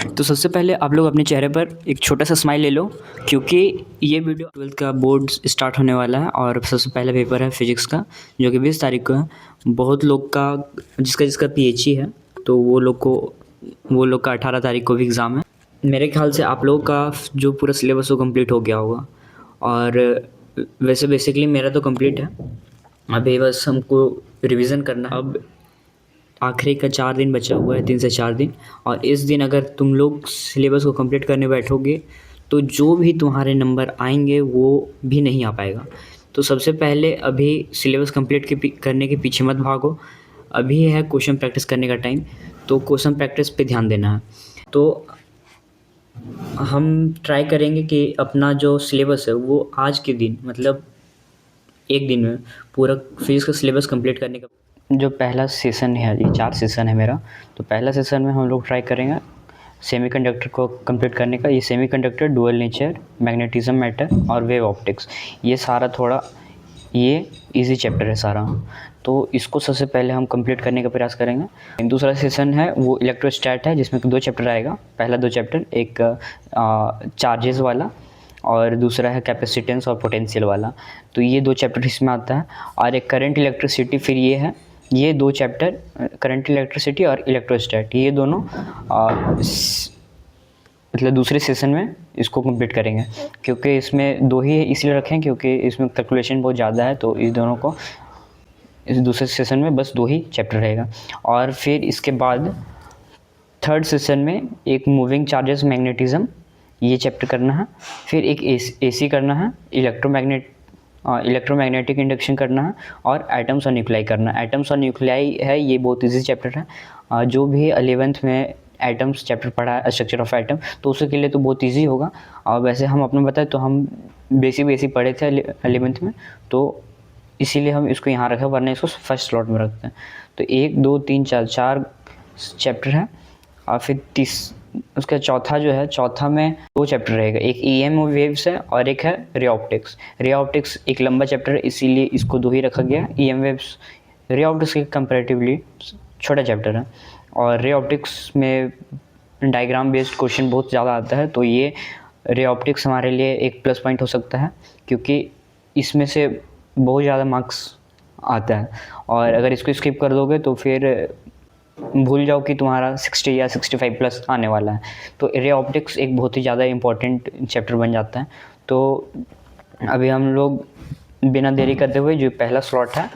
तो सबसे पहले आप लोग अपने चेहरे पर एक छोटा सा स्माइल ले लो, क्योंकि ये वीडियो 12th का बोर्ड स्टार्ट होने वाला है और सबसे पहला पेपर है फिजिक्स का, जो कि 20 तारीख को है। बहुत लोग का जिसका पीएचई है, तो वो लोग का 18 तारीख को भी एग्ज़ाम है। मेरे ख्याल से आप लोगों का जो पूरा सिलेबस वो कंप्लीट हो गया होगा। और वैसे बेसिकली मेरा तो कंप्लीट है, अभी बस हमको रिवीजन करना है। अब आखिरी का 4 दिन बचा हुआ है, 3 से 4 दिन। और इस दिन अगर तुम लोग सिलेबस को कंप्लीट करने बैठोगे तो जो भी तुम्हारे नंबर आएंगे वो भी नहीं आ पाएगा। तो सबसे पहले अभी सिलेबस कंप्लीट करने के पीछे मत भागो। अभी है क्वेश्चन प्रैक्टिस करने का टाइम, तो क्वेश्चन प्रैक्टिस पे ध्यान देना है। तो हम ट्राई करेंगे कि अपना जो सिलेबस है वो आज के दिन, मतलब एक दिन में पूरा फिजिक्स का सिलेबस कंप्लीट करने का जो पहला सेशन है, ये 4 सेशन है मेरा। तो पहला सेशन में हम लोग ट्राई करेंगे सेमीकंडक्टर को कंप्लीट करने का। ये semiconductor, dual nature, magnetism, matter और वेव ऑप्टिक्स, ये सारा थोड़ा ये इजी चैप्टर है सारा। तो इसको सबसे पहले हम कंप्लीट करने का प्रयास करेंगे। दूसरा सेशन है वो इलेक्ट्रोस्टैट है, जिसमें 2 चैप्टर आएगा। पहला 2 चैप्टर, एक चार्जेस वाला और दूसरा है कैपेसिटेंस और पोटेंशियल वाला। तो ये 2 चैप्टर इसमें आता है। और एक करंट इलेक्ट्रिसिटी, फिर ये है, ये 2 चैप्टर करंट इलेक्ट्रिसिटी और इलेक्ट्रोस्टैट, ये दोनों मतलब दूसरे सेशन में इसको कंप्लीट करेंगे। क्योंकि इसमें 2 ही इसलिए रखें क्योंकि इसमें कैलकुलेशन बहुत ज़्यादा है, तो इस दोनों को इस दूसरे सेशन में बस 2 ही चैप्टर रहेगा। और फिर इसके बाद थर्ड सेशन में एक मूविंग चार्जेस, मैग्नेटिज्म, ये चैप्टर करना है। फिर एक एसी करना है, इलेक्ट्रोमैग्नेटिक इंडक्शन करना है, और एटम्स और न्यूक्लियाई करना है। एटम्स और न्यूक्लियाई है, ये बहुत ईजी चैप्टर है। जो भी 11th में एटम्स चैप्टर पढ़ा है, स्ट्रक्चर ऑफ एटम, तो उसके लिए तो बहुत ईजी होगा। और वैसे हम अपना बताएं तो हम बेसिक पढ़े थे 11th में, तो इसीलिए हम इसको यहाँ रखा, वरना इसको फर्स्ट स्लॉट में रखते हैं। तो 1 2 3 4 चैप्टर है। और फिर उसका चौथा जो है, चौथा में 2 चैप्टर रहेगा, एक EM वेव्स है और एक है रे ऑप्टिक्स। रे ऑप्टिक्स एक लंबा चैप्टर है, इसीलिए इसको 2 ही रखा गया। EM वेव्स रे ऑप्टिक्स के कंपैरेटिवली छोटा चैप्टर है, और रे ऑप्टिक्स में डायग्राम बेस्ड क्वेश्चन बहुत ज़्यादा आता है। तो ये रे ऑप्टिक्स हमारे लिए एक प्लस पॉइंट हो सकता है, क्योंकि इसमें से बहुत ज़्यादा मार्क्स आता है। और अगर इसको स्किप कर दोगे तो फिर भूल जाओ कि तुम्हारा 60 या 65 प्लस आने वाला है। तो रे ऑप्टिक्स एक बहुत ही ज़्यादा इम्पोर्टेंट चैप्टर बन जाता है। तो अभी हम लोग बिना देरी करते हुए जो पहला स्लॉट है,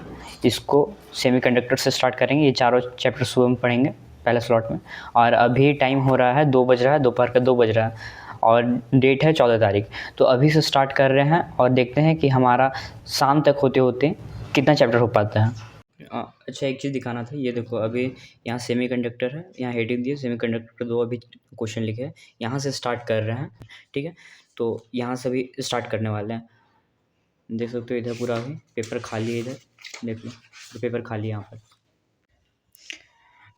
इसको सेमीकंडक्टर से स्टार्ट करेंगे। ये चारों चैप्टर सुबह में पढ़ेंगे पहले स्लॉट में। और अभी टाइम हो रहा है 2 बज रहा है, दोपहर का 2 बज रहा है, और डेट है 14 तारीख। तो अभी से स्टार्ट कर रहे हैं और देखते हैं कि हमारा शाम तक होते होते कितना चैप्टर हो पाता है। अच्छा, एक चीज़ दिखाना था, ये देखो अभी यहाँ सेमीकंडक्टर है, यहाँ हेडिंग दी है सेमीकंडक्टर 2, अभी क्वेश्चन लिखे हैं, यहाँ से स्टार्ट कर रहे हैं। ठीक है, तो यहाँ से भी स्टार्ट करने वाले हैं। देख सकते हो इधर पूरा अभी पेपर खाली है, इधर देख लो, तो पेपर खाली है यहाँ पर।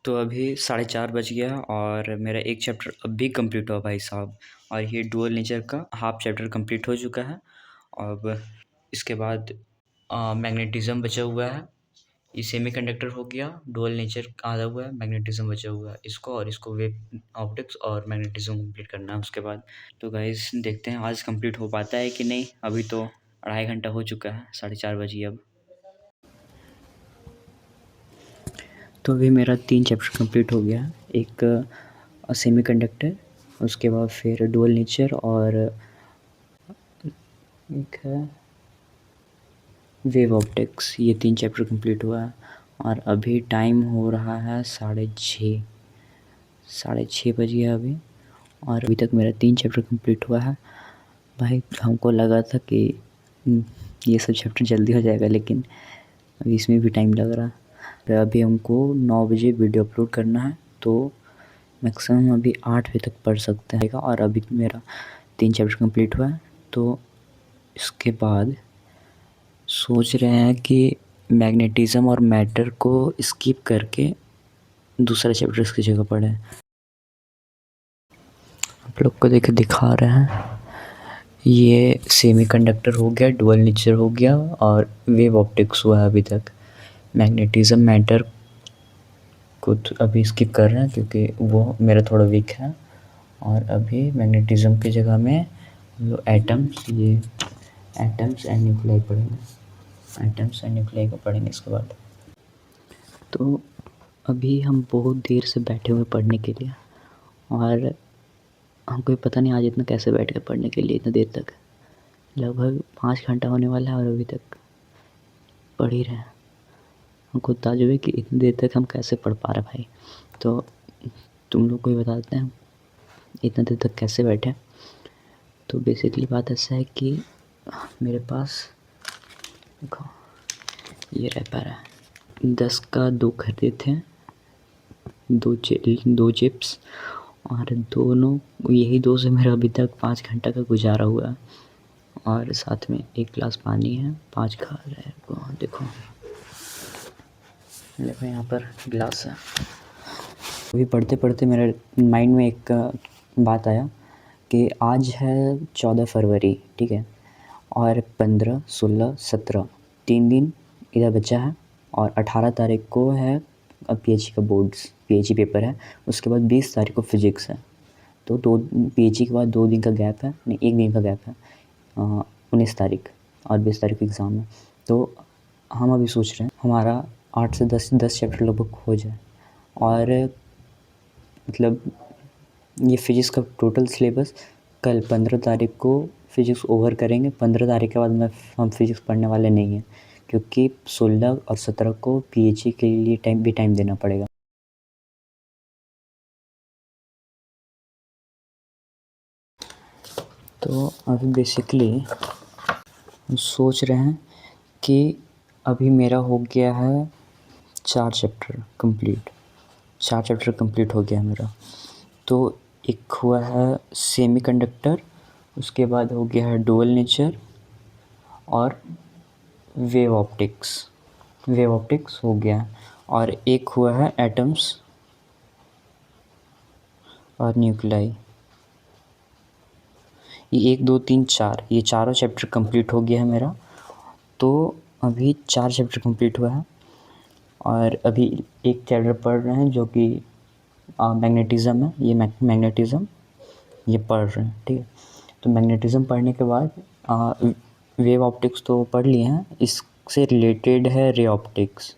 तो अभी 4:30 बज गया और मेरा एक चैप्टर अभी कंप्लीट हुआ भाई साहब। और ये डुअल नेचर का हाफ चैप्टर कंप्लीट हो चुका है। अब इसके बाद मैग्नेटिज्म बचा हुआ है। ये सेमीकंडक्टर हो गया, डुअल नेचर आधा हुआ है, मैग्नेटिज्म बचा हुआ है। इसको और इसको वेव ऑप्टिक्स और मैग्नेटिज्म कंप्लीट करना है उसके बाद। तो गाइस देखते हैं आज कंप्लीट हो पाता है कि नहीं। अभी तो 2.5 घंटा हो चुका है, 4:30 बजे अब। तो अभी मेरा 3 चैप्टर कंप्लीट हो गया है। एक सेमीकंडक्टर, उसके बाद फिर डुअल नेचर, और एक है वेव ऑप्टिक्स। ये 3 चैप्टर कंप्लीट हुआ है। और अभी टाइम हो रहा है 6:30, 6:30 बज गया अभी, और अभी तक मेरा 3 चैप्टर कंप्लीट हुआ है। भाई हमको लगा था कि ये सब चैप्टर जल्दी हो जाएगा, लेकिन अभी इसमें भी टाइम लग रहा है। तो अभी हमको 9 बजे वीडियो अपलोड करना है, तो मैक्सिमम अभी 8 बजे तक पढ़ सकते हैं। और अभी मेरा 3 चैप्टर कंप्लीट हुआ है, तो इसके बाद सोच रहे हैं कि मैग्नेटिज्म और मैटर को स्किप करके दूसरा चैप्टर इसकी जगह पढ़ें। आप लोग को दिखा रहे हैं, ये सेमीकंडक्टर हो गया, डुअल नेचर हो गया, और वेव ऑप्टिक्स हुआ है अभी तक। मैग्नेटिज्म मैटर को अभी स्किप कर रहे हैं क्योंकि वो मेरा थोड़ा वीक है। और अभी मैग्नेटिज्म की जगह में जो एटम्स, ये एटम्स एंड न्यूक्लियाई पढ़ेंगे, एटम्स एंड न्यूक्लियाई को पढ़ेंगे इसके बाद। तो अभी हम बहुत देर से बैठे हुए पढ़ने के लिए, और हमको पता नहीं आज इतना कैसे बैठ गए पढ़ने के लिए इतना देर तक। लगभग 5 घंटा होने वाला है और अभी तक पढ़ ही रहे हैं। हमको ताज्जुब है कि इतनी देर तक हम कैसे पढ़ पा रहे भाई। तो तुम लोग को ही बता देते हैं इतना देर तक कैसे बैठे। तो बेसिकली बात ऐसा है कि मेरे पास देखो ये रह पा रहा है 10 का 2 खरीदे थे, 2 चिप्स, और दोनों यही 2 से मेरा अभी तक 5 घंटा का गुजारा हुआ है। और साथ में 1 गिलास पानी है, 5 खा रहे हैं। देखो यहाँ पर गिलास है। अभी पढ़ते पढ़ते मेरे माइंड में एक बात आया कि आज है 14 फरवरी, ठीक है, और 15, 16, 17 3 दिन इधर बचा है, और 18 तारीख को है पीएचई का बोर्ड्स, पीएचई पेपर है। उसके बाद 20 तारीख को फिजिक्स है। तो पीएचई के बाद 2 दिन का गैप है, नहीं 1 दिन का गैप है, 19 तारीख और 20 तारीख को एग्ज़ाम है। तो हम अभी सोच रहे हैं हमारा 8 से 10 चैप्टर लगभग हो जाए, और मतलब ये फ़िज़िक्स का टोटल सिलेबस कल 15 तारीख को फ़िज़िक्स ओवर करेंगे। 15 तारीख के बाद हम फ़िज़िक्स पढ़ने वाले नहीं हैं, क्योंकि 16 और 17 को पीएचई के लिए टाइम देना पड़ेगा। तो अभी बेसिकली सोच रहे हैं कि अभी मेरा हो गया है 4 चैप्टर कंप्लीट, 4 चैप्टर कंप्लीट हो गया है मेरा। तो एक हुआ है सेमीकंडक्टर, उसके बाद हो गया है डुअल नेचर और वेव ऑप्टिक्स हो गया, और एक हुआ है एटम्स और न्यूक्लियाई। ये 1, 2, 3, 4 ये चारों चैप्टर कंप्लीट हो गया है मेरा। तो अभी 4 चैप्टर कंप्लीट हुआ है, और अभी एक चैप्टर पढ़ रहे हैं जो कि मैग्नेटिज़म है। ये मैग्नेटिज़म ये पढ़ रहे हैं, ठीक है। तो मैग्नेटिज़म पढ़ने के बाद वेव ऑप्टिक्स तो पढ़ लिए हैं, इससे रिलेटेड है रे ऑप्टिक्स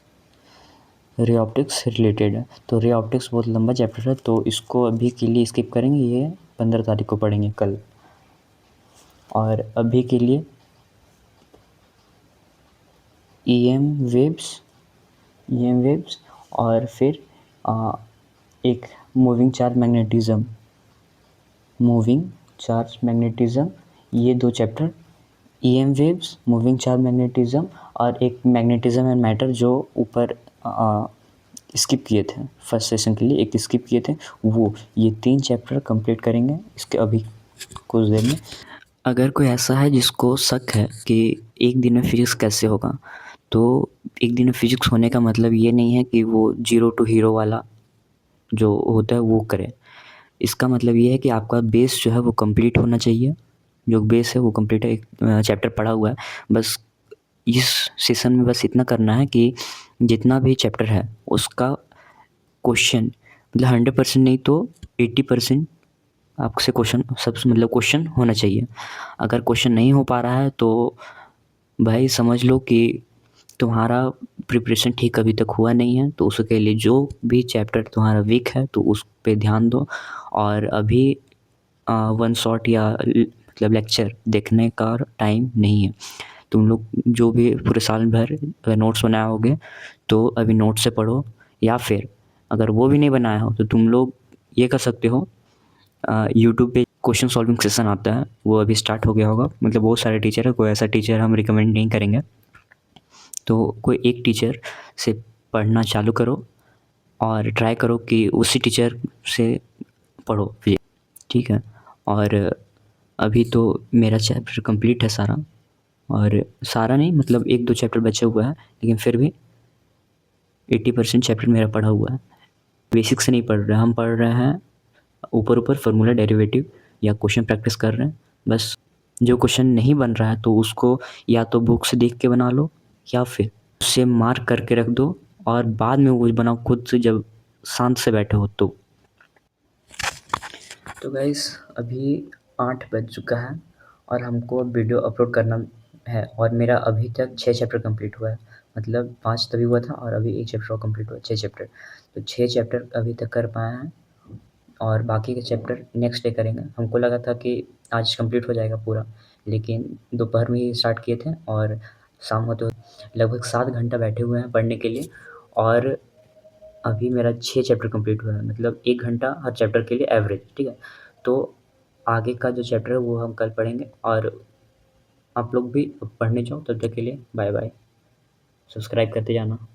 रिलेटेड है। तो रे ऑप्टिक्स बहुत लंबा चैप्टर है, तो इसको अभी के लिए स्किप करेंगे, ये 15 तारीख को पढ़ेंगे कल। और अभी के लिए ईएम वेव्स और फिर एक मूविंग चार्ज मैग्नेटिज़म, ये 2 chapter, EM waves, moving charge magnetism, और एक मैग्नेटिज़म एंड मैटर जो ऊपर स्किप किए थे फर्स्ट सेशन के लिए, एक स्किप किए थे वो, ये 3 चैप्टर कंप्लीट करेंगे इसके अभी कुछ देर में। अगर कोई ऐसा है जिसको शक है कि एक दिन में फिजिक्स कैसे होगा, तो एक दिन में फिजिक्स होने का मतलब ये नहीं है कि वो 0 टू हीरो वाला जो होता है वो करे। इसका मतलब ये है कि आपका बेस जो है वो कंप्लीट होना चाहिए। जो बेस है वो कंप्लीट है, एक चैप्टर पढ़ा हुआ है। बस इस सेशन में बस इतना करना है कि जितना भी चैप्टर है उसका क्वेश्चन, मतलब 100% नहीं तो 80% आपसे क्वेश्चन मतलब क्वेश्चन होना चाहिए। अगर क्वेश्चन नहीं हो पा रहा है तो भाई समझ लो कि तुम्हारा प्रिपरेशन ठीक अभी तक हुआ नहीं है। तो उसके लिए जो भी चैप्टर तुम्हारा वीक है तो उस पे ध्यान दो। और अभी वन शॉट या मतलब लेक्चर देखने का टाइम नहीं है। तुम लोग जो भी पूरे साल भर अगर नोट्स बनाए होगे तो अभी नोट से पढ़ो, या फिर अगर वो भी नहीं बनाया हो तो तुम लोग ये कर सकते हो, यूट्यूब पे क्वेश्चन सॉल्विंग सेशन आता है, वो अभी स्टार्ट हो गया होगा। मतलब बहुत सारे टीचर है, कोई ऐसा टीचर हम रिकमेंड नहीं करेंगे। तो कोई एक टीचर से पढ़ना चालू करो और ट्राई करो कि उसी टीचर से पढ़ो, ठीक है। और अभी तो मेरा चैप्टर कंप्लीट है सारा, और सारा नहीं मतलब 1-2 चैप्टर बचे हुआ है, लेकिन फिर भी 80% चैप्टर मेरा पढ़ा हुआ है। बेसिक से नहीं पढ़ रहे, हम पढ़ रहे हैं ऊपर फार्मूला डेरिवेटिव या क्वेश्चन प्रैक्टिस कर रहे हैं बस। जो क्वेश्चन नहीं बन रहा है तो उसको या तो बुक से देख के बना लो, या फिर उससे मार्क करके रख दो, और बाद में वो बनाओ खुद से जब शांत से बैठे हो तो। तो गाइस अभी 8 बज चुका है और हमको अब वीडियो अपलोड करना है और मेरा अभी तक 6 चैप्टर कंप्लीट हुआ है। मतलब 5 तभी हुआ था और अभी 1 चैप्टर और कंप्लीट हुआ है, 6 चैप्टर। तो 6 चैप्टर अभी तक कर पाए हैं और बाकी के चैप्टर नेक्स्ट डे करेंगे। हमको लगा था कि आज कंप्लीट हो जाएगा पूरा, लेकिन दोपहर में ही स्टार्ट किए थे और शाम होते लगभग 7 घंटा बैठे हुए हैं पढ़ने के लिए और अभी मेरा 6 चैप्टर कंप्लीट हुआ है, मतलब 1 घंटा हर चैप्टर के लिए एवरेज, ठीक है? तो आगे का जो चैप्टर है वो हम कल पढ़ेंगे और आप लोग भी पढ़ने जाओ, तब तक के लिए बाय-बाय। सब्सक्राइब करते जाना।